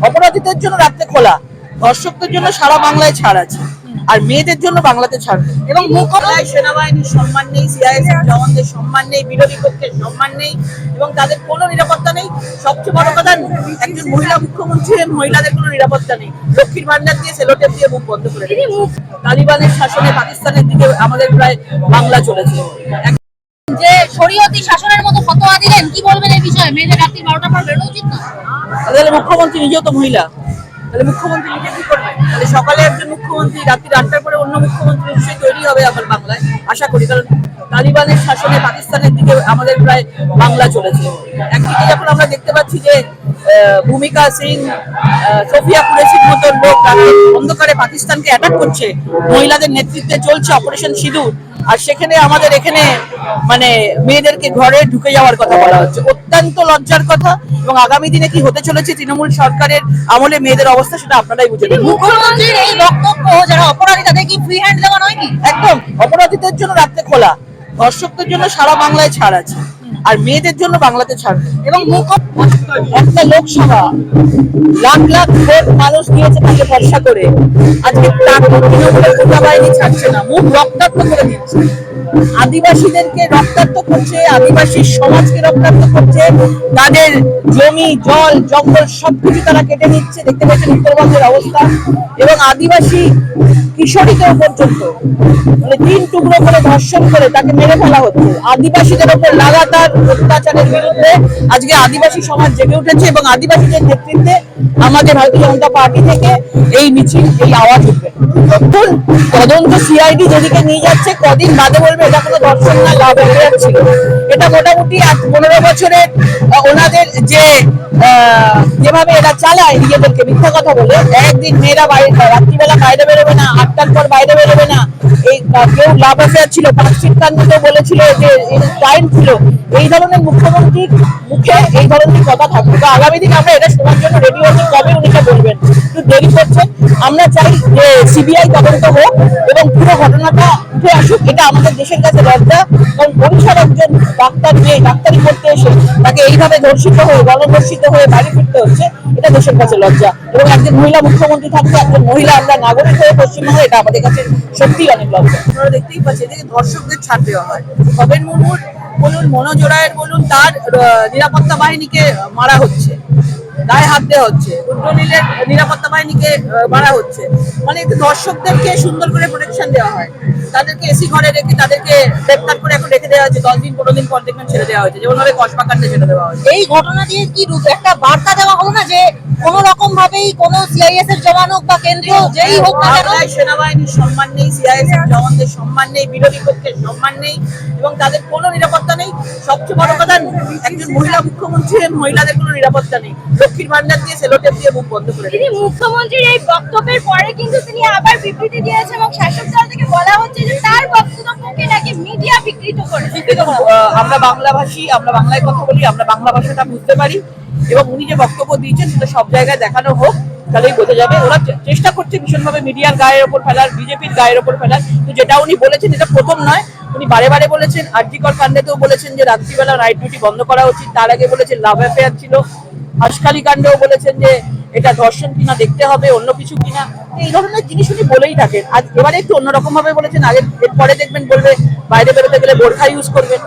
অপরাধীদের জন্য রাত্রে খোলা, ধর্ষকদের জন্য সারা বাংলায় ছাড় আছে, আর মেয়েদের জন্য বাংলাতে ছাড় নেই। এবং মুখ্যমন্ত্রী সেনাবাহিনীর সম্মান নেই, সিআইএসএফ জওয়ানদের সম্মান নেই, বিরোধী পক্ষের সম্মান নেই এবং তাদের কোনো নিরাপত্তা নেই। সবচেয়ে বড় কথা, একজন মহিলা মুখ্যমন্ত্রী, মহিলাদের কোনো নিরাপত্তা নেই। লক্ষ্মীর ভান্ডার দিয়ে সেলোটেপ দিয়ে মুখ বন্ধ করে দিয়েছে। তালিবানের শাসনে পাকিস্তানের দিকে আমাদের প্রায় বাংলা চলেছে। যে শরীয়তি শাসনের মতো ফতোয়া দিলেন, কি বলবেন এই বিষয়ে? মেয়েদের রাত্রি 12টার পর বেরোনো উচিত না? তাহলে মুখ্যমন্ত্রী নিজেও তো মহিলা, তাহলে মুখ্যমন্ত্রী নিজে কি করবে? তাহলে সকালে একজন মুখ্যমন্ত্রী, রাত্রি 8টার পরে অন্য মুখ্যমন্ত্রী নিশ্চয়ই তৈরি হবে আমার বাংলায়, আশা করি। কারণ তালিবানের শাসনে পাকিস্তানের দিকে আমাদের প্রায় বাংলা চলেছে। একদিকে যখন আমরা দেখতে পাচ্ছি যে ভূমিকা সিং, সোফিয়া কুরেশির মতো লোক অন্ধকারে পাকিস্তানকে অ্যাটাক করছে, মহিলাদের নেতৃত্বে চলছে অপারেশন সিঁদুর, আর সেখানে আমাদের এখানে মানে মেয়েদেরকে ঘরে ঢুকে যাওয়ার কথা বলা হচ্ছে, অত্যন্ত লজ্জার কথা। এবং আগামী দিনে কি হতে চলেছে তৃণমূল সরকারের আমলে মেয়েদের অবস্থা, সেটা আপনারাই বুঝে নেবেন। মুখ্যমন্ত্রীর এই বক্তব্য, যারা অপরাধী তাদের কি ফ্রি হ্যান্ড দেওয়া নয় কি? একদম, অপরাধীদের জন্য রাত্রে খোলা, ধর্ষকদের জন্য সারা বাংলায় ছাড় আছে, আর মেয়েদের জন্য বাংলাতে ছাড় নেই। এবং একটা লোকসভা লাখ লাখ ভোট মানুষ দিয়েছে তাকে ভরসা করে, আজকে তৃণমূলের বাহিনী ছাড়ছে না, মুখ রক্তাক্ত করে দিচ্ছে, আদিবাসীদেরকে রক্তাক্ত করছে, আদিবাসী সমাজকে রক্তাক্ত করছে, তাদের জমি জল জঙ্গল সবকিছু তারা কেটে নিচ্ছে। দেখতে পাচ্ছেন উত্তরবঙ্গের অবস্থা। এবং আদিবাসী কিশোরীকেও পর্যন্ত মানে 3 টুকরো করে ধর্ষণ করে তাকে মেরে ফেলা হচ্ছে। আদিবাসীদের উপর লাগাতার অত্যাচারের বিরুদ্ধে আজকে আদিবাসী সমাজ জেগে উঠেছে এবং আদিবাসীদের নেতৃত্বে আমাদের ভারতীয় জনতা পার্টি থেকে এই মিছিল, এই আওয়াজ উঠবে। তদন্ত সিআইডি যেদিকে নিয়ে যাচ্ছে, কদিন বাদে বলবে এটা কোনো ধর্ষণ না, লাভ হয়ে যাচ্ছিল। এটা মোটামুটি 15 বছরের ওনাদের যে যেভাবে এরা চালায় নিজেদেরকে মিথ্যা কথা বলে, একদিন মেয়েরা বাইরে রাত্রিবেলা বাইরে বেরোবে না, 8টার পর বাইরে বেরোবে না, এই কেউ লাভ অ্যাফেয়ার ছিল, পার্কশিট কাণ্ডতেও বলেছিল যে টাইম ছিল। এই ধরনের মুখ্যমন্ত্রীর মুখে এই ধরনের কথা থাকবে। তো আগামী দিন আমরা এটা শোনার জন্য রেডি হচ্ছি, কবে উনি বলবেন, একটু দেরি করছেন। আমরা চাই যে সিবিআই তদন্ত হোক এবং পুরো ঘটনাটা উঠে আসুক। এটা আমাদের দেশের কাছে লজ্জা, কারণ পরিষদ একজন ডাক্তার নিয়ে ডাক্তারি করতে এসে তাকে এইভাবে ধর্ষিত হয়ে গণধর্ষিত হয়ে বাড়ি ফিরতে হচ্ছে, এটা দেশের কাছে লজ্জা। এবং একজন মহিলা মুখ্যমন্ত্রী থাকবে, একজন মহিলা আমরা নাগরিক হয়ে পশ্চিমবঙ্গে, এটা আমাদের কাছে সত্যিই অনেক লজ্জা। আপনারা দেখতেই পাচ্ছেন যে ধর্ষকদের ছাড় দেওয়া হয়, খবের মুর্মুর বলুন, মনোজ রায়ের বলুন, তার নিরাপত্তা বাহিনীকে মারা হচ্ছে, গায়ে হাত দেওয়া হচ্ছে, রুদ্রনীলের নিরাপত্তা বাহিনীকে মারা হচ্ছে। মানে দর্শকদেরকে সুন্দর করে প্রোটেকশন দেওয়া হয়, তাদেরকে এসি ঘরে রেখে তাদেরকে গ্রেপ্তার করে এখন রেখে দেওয়া হচ্ছে, 10 দিন 15 দিন পর দেখবেন ছেড়ে দেওয়া হয়েছে, যেমন ভাবে কসবাকাণ্ডে ছেড়ে দেওয়া হয়েছে। এই ঘটনা দিয়ে কি একটা বার্তা দেওয়া হলো না যে কোন রকম ভাবেই কোন সিআইএস এর জওয়ান হোক বা কেন্দ্রীয় যেই হোক না কেন, সেনাবাহিনীর সম্মান নেই, সিআইএসএফ জওয়ানদের সম্মান নেই, বিরোধী পক্ষের সম্মান নেই এবং তাদের কোনো নিরাপত্তা নেই। সবচেয়ে বড় কথা, একজন মহিলা মুখ্যমন্ত্রী, মহিলাদের কোনো নিরাপত্তা নেই। লক্ষ্মীর ভান্ডার দিয়ে সেলোটেপ দিয়ে মুখ বন্ধ করে দিয়েছে। মুখ্যমন্ত্রীর এই বক্তব্যের পরে কিন্তু তিনি আবার বিবৃতি দিয়েছেন এবং শাসক দল থেকে বলা হচ্ছে যে তার বক্তব্যকে নাকি মিডিয়া বিকৃত করে। আমরা বাংলাভাষী, আমরা বাংলায় কথা বলি, আমরা বাংলা ভাষাটা বুঝতে পারি এবং উনি যে বক্তব্য দিয়েছেন সেটা সব জায়গায় দেখানো হোক, তাহলেই বোঝা যাবে। ওরা চেষ্টা করছে ভীষণভাবে মিডিয়ার গায়ের ওপর ফেলার, বিজেপির গায়ের ওপর ফেলার। তো যেটা উনি বলেছেন এটা প্রথম নয়, উনি বারে বারে বলেছেন। আরজিকর কাণ্ডেতেও বলেছেন যে রাত্রিবেলা নাইট ডিউটি বন্ধ করা উচিত, তার আগে বলেছেন লাভ অ্যাফেয়ার ছিল, হাসখালি কাণ্ডেও বলেছেন যে এটা ধর্ষণ কিনা দেখতে হবে, অন্য কিছু কিনা। এই ধরনের জিনিস উনি বলেই থাকেন। আজ এবারে একটু অন্যরকম ভাবে বলেছেন, আগে এরপরে দেখবেন বলবে বাইরে বেরোতে গেলে বোরখা ইউজ করবেন।